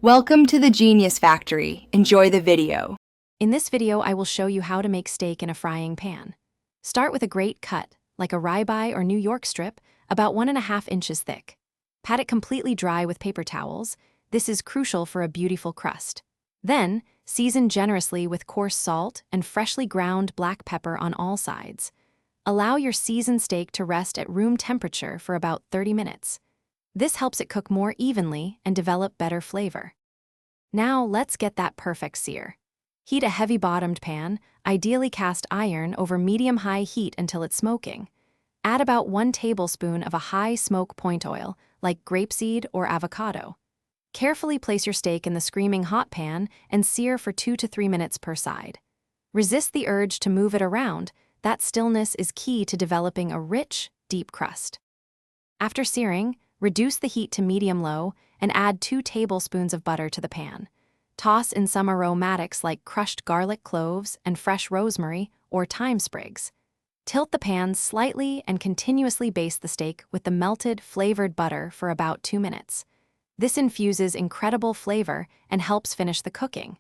Welcome to the Genius Factory. Enjoy the video. In this video, I will show you how to make steak in a frying pan. Start with a great cut, like a ribeye or New York strip, about 1.5 inches thick. Pat it completely dry with paper towels. This is crucial for a beautiful crust. Then, season generously with coarse salt and freshly ground black pepper on all sides. Allow your seasoned steak to rest at room temperature for about 30 minutes. This helps it cook more evenly and develop better flavor. Now let's get that perfect sear. Heat a heavy-bottomed pan, ideally cast iron, over medium-high heat until it's smoking. Add about 1 tablespoon of a high smoke point oil, like grapeseed or avocado. Carefully place your steak in the screaming hot pan and sear for 2 to 3 minutes per side. Resist the urge to move it around. That stillness is key to developing a rich, deep crust. After searing, reduce the heat to medium-low and add 2 tablespoons of butter to the pan. Toss in some aromatics like crushed garlic cloves and fresh rosemary or thyme sprigs. Tilt the pan slightly and continuously baste the steak with the melted, flavored butter for about 2 minutes. This infuses incredible flavor and helps finish the cooking.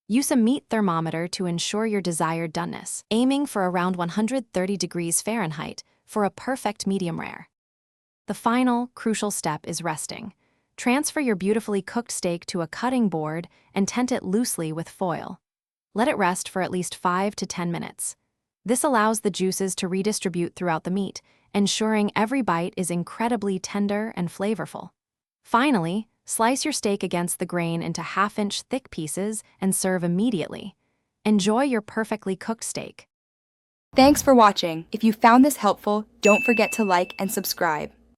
Use a meat thermometer to ensure your desired doneness, aiming for around 130 degrees Fahrenheit for a perfect medium rare. The final, crucial step is resting. Transfer your beautifully cooked steak to a cutting board and tent it loosely with foil. Let it rest for at least 5 to 10 minutes. This allows the juices to redistribute throughout the meat, ensuring every bite is incredibly tender and flavorful. Finally, slice your steak against the grain into half-inch thick pieces and serve immediately. Enjoy your perfectly cooked steak. Thanks for watching. If you found this helpful, don't forget to like and subscribe.